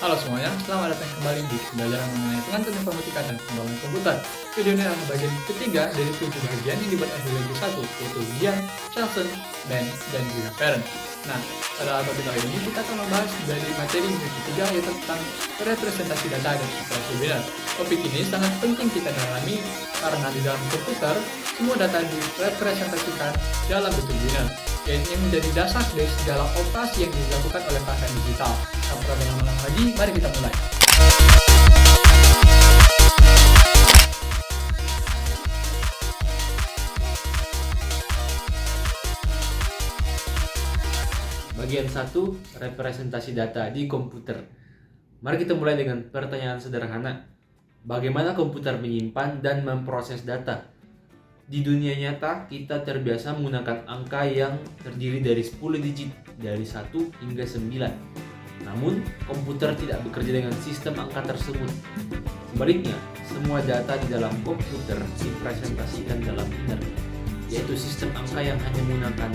Halo semuanya, selamat datang kembali di pembelajaran mengenai pengantar informatika dan pengembangan komputer. Video ini adalah bagian ketiga dari 7 bagian yang dibuat oleh Lego 1, yaitu Gian, Charleston, Ben, dan juga Parent. Nah, pada topik kali ini kita akan membahas dari materi unit ketiga yaitu tentang representasi data dan operasi biner. Topik ini sangat penting kita dalami karena di dalam komputer semua data direpresentasikan dalam bentuk biner, yang menjadi dasar dari segala operasi yang dilakukan oleh perangkat digital. Tanpa berlama-lama lagi, mari kita mulai. Bagian 1, representasi data di komputer. Mari kita mulai dengan pertanyaan sederhana. Bagaimana komputer menyimpan dan memproses data? Di dunia nyata, kita terbiasa menggunakan angka yang terdiri dari 10 digit, dari 1 hingga 9. Namun, komputer tidak bekerja dengan sistem angka tersebut. Sebaliknya, semua data di dalam komputer dipresentasikan dalam biner, yaitu sistem angka yang hanya menggunakan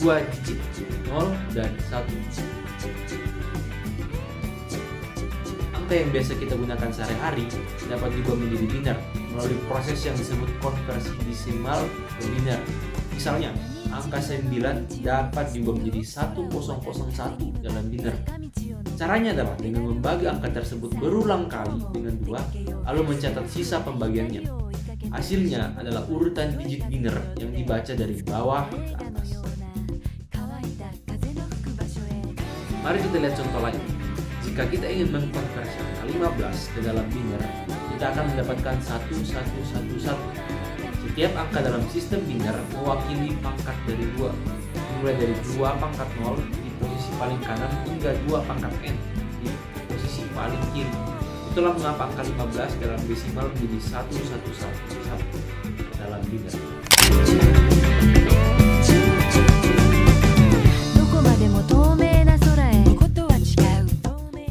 2 digit, 0 dan 1. Angka yang biasa kita gunakan sehari-hari dapat diubah menjadi biner melalui proses yang disebut konversi desimal ke biner. Misalnya, angka 9 dapat diubah menjadi 1001 dalam biner. Caranya adalah dengan membagi angka tersebut berulang kali dengan 2, lalu mencatat sisa pembagiannya. Hasilnya adalah urutan digit biner yang dibaca dari bawah ke atas. Mari kita lihat contoh lain. Jika kita ingin mengkonversi angka 15 ke dalam biner, kita akan mendapatkan 1111. Setiap angka dalam sistem biner mewakili pangkat dari 2, mulai dari 2 pangkat 0 di posisi paling kanan hingga 2 pangkat n di posisi paling kiri. Itulah mengapa angka 15 dalam desimal menjadi 1111 dalam biner.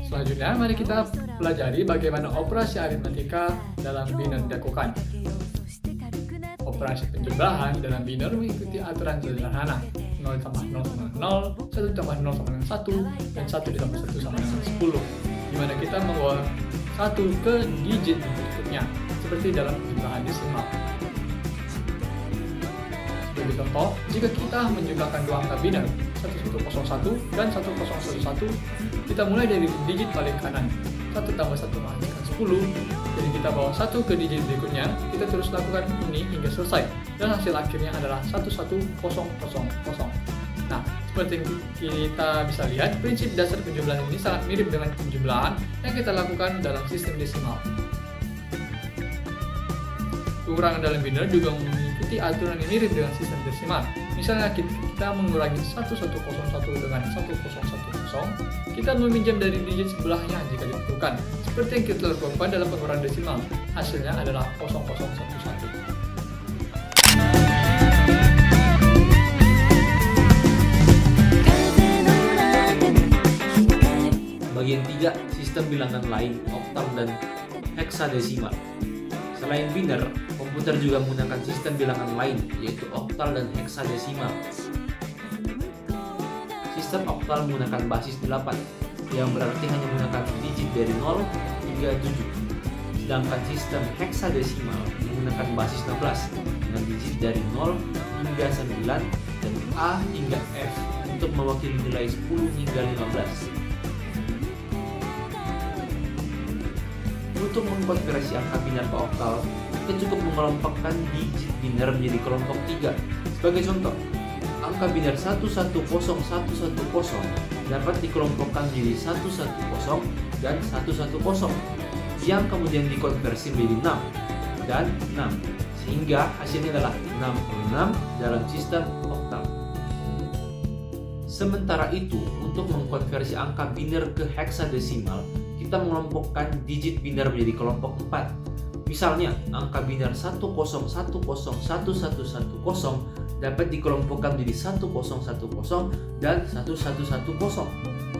Selanjutnya, mari kita pelajari bagaimana operasi aritmatika dalam biner dilakukan. Operasi penjumlahan dalam biner mengikuti aturan sederhana. 0 tambah 0 sama dengan 0, 1 tambah 0 sama dengan 1, dan 1 ditambah 1 sama dengan 10. Di mana kita membawa 1 ke digit berikutnya, seperti dalam penjumlahan desimal. Sebagai contoh, jika kita menjumlahkan dua angka biner, 1101 dan 1011, kita mulai dari digit paling kanan. 1 tambah 1 menghasilkan 10, jadi kita bawa 1 ke digit berikutnya, kita terus lakukan ini hingga selesai, dan hasil akhirnya adalah 11000. Nah, seperti yang kita bisa lihat, prinsip dasar penjumlahan ini sangat mirip dengan penjumlahan yang kita lakukan dalam sistem desimal. Pengurangan dalam biner juga mengikuti aturan yang mirip dengan sistem desimal. Misalnya kita mengurangi 1101 dengan 1010, kita meminjam dari digit sebelahnya jika dibutuhkan. Seperti yang kita lakukan dalam pengurangan desimal, hasilnya adalah 0011. Bagian 3, sistem bilangan lain, oktal dan heksadesimal. Selain biner, komputer juga menggunakan sistem bilangan lain, yaitu oktal dan heksadesimal. Sistem oktal menggunakan basis 8, yang berarti hanya menggunakan digit dari 0 hingga 7. Sedangkan sistem heksadesimal menggunakan basis 16, dengan digit dari 0 hingga 9 dan A hingga F untuk mewakili nilai 10 hingga 15. Untuk mengkonversi angka biner ke oktal, kita cukup mengelompokkan digit biner menjadi kelompok 3. Sebagai contoh, angka biner 110110 dapat dikelompokkan menjadi 110 dan 110, yang kemudian dikonversi menjadi 6 dan 6, sehingga hasilnya adalah 66 dalam sistem oktal. Sementara itu, untuk mengkonversi angka biner ke heksadesimal, kita mengelompokkan digit biner menjadi kelompok 4. Misalnya, angka biner 10101110 dapat dikelompokkan menjadi 1010 dan 1110,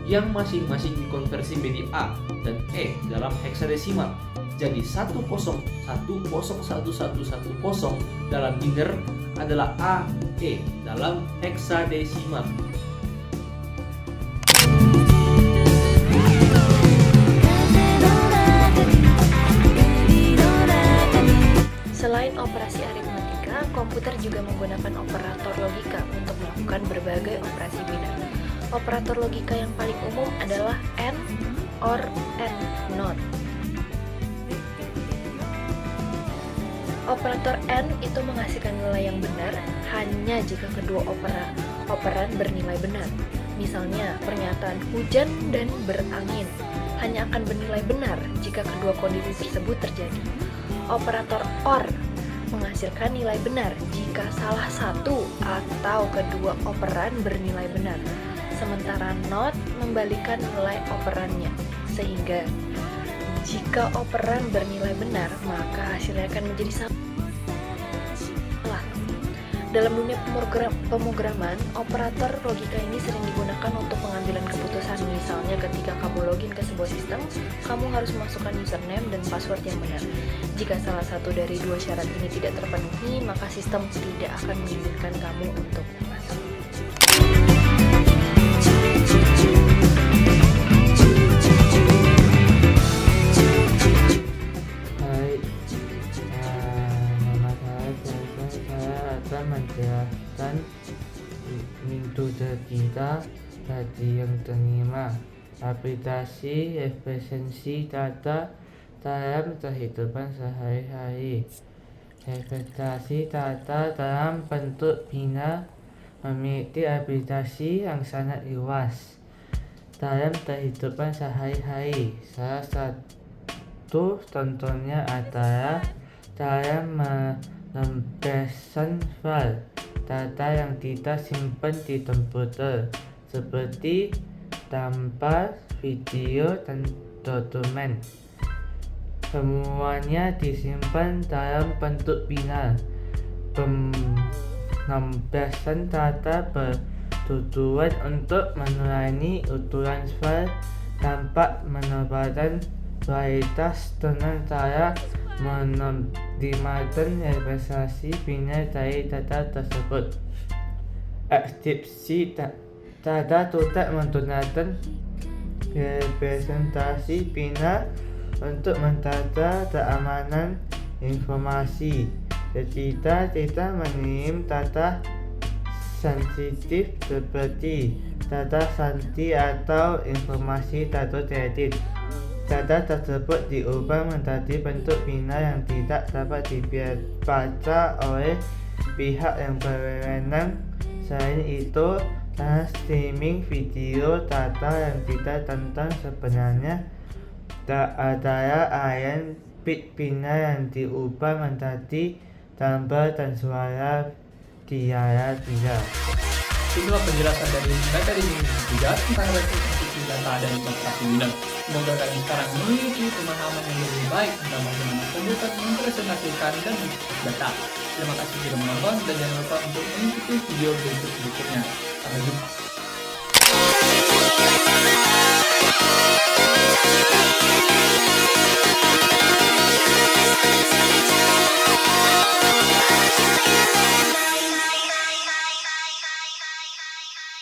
yang masing-masing dikonversi menjadi A dan E dalam heksadesimal. Jadi 10101110 dalam biner adalah A, E dalam heksadesimal. Operator logika yang paling umum adalah AND, OR, and NOT. Operator AND itu menghasilkan nilai yang benar hanya jika kedua operan bernilai benar. Misalnya, pernyataan hujan dan berangin hanya akan bernilai benar jika kedua kondisi tersebut terjadi. Operator OR menghasilkan nilai benar jika salah satu atau kedua operan bernilai benar. Sementara NOT membalikan nilai operannya, sehingga jika operan bernilai benar, maka hasilnya akan menjadi salah. Dalam dunia pemrograman, operator logika ini sering digunakan untuk pengambilan keputusan. Misalnya ketika kamu login ke sebuah sistem, kamu harus memasukkan username dan password yang benar. Jika salah satu dari dua syarat ini tidak terpenuhi, maka sistem tidak akan mengizinkan kamu untuk masuk. Menjelaskan metode kita tadi yang terima aplikasi representasi data dalam kehidupan sehari-hari. Representasi data dalam bentuk bina memiliki aplikasi yang sangat luas dalam kehidupan sehari-hari. Salah satu contohnya adalah dalam menempelkan file data yang kita simpan di komputer seperti gambar, video, dan dokumen. Semuanya disimpan dalam bentuk bina. Penempelan data bertujuan untuk mengurangi ukuran file tanpa menambahkan kualitas dengan cara menoptimalkan representasi bina dari data tersebut. Ekskripsi data tidak menggunakan representasi bina untuk menjaga keamanan informasi. Kita tidak mengirim data sensitif seperti data santi atau informasi data kredit. Data tersebut diubah menjadi bentuk bina yang tidak dapat dibaca oleh pihak yang berwenang. Selain itu, dalam streaming video, data yang tidak tentang sebenarnya adalah area bit bina yang diubah menjadi gambar dan suara tiada. Itulah penjelasan dari materi minggu 3 tentang representasi data dan konstruksi bina. Semoga kalian sekarang memiliki pemahaman yang lebih baik tentang bagaimana komputer mempresentasikan dan mengekspos data. Terima kasih sudah menonton dan jangan lupa untuk mengikuti video berikutnya. Sampai jumpa.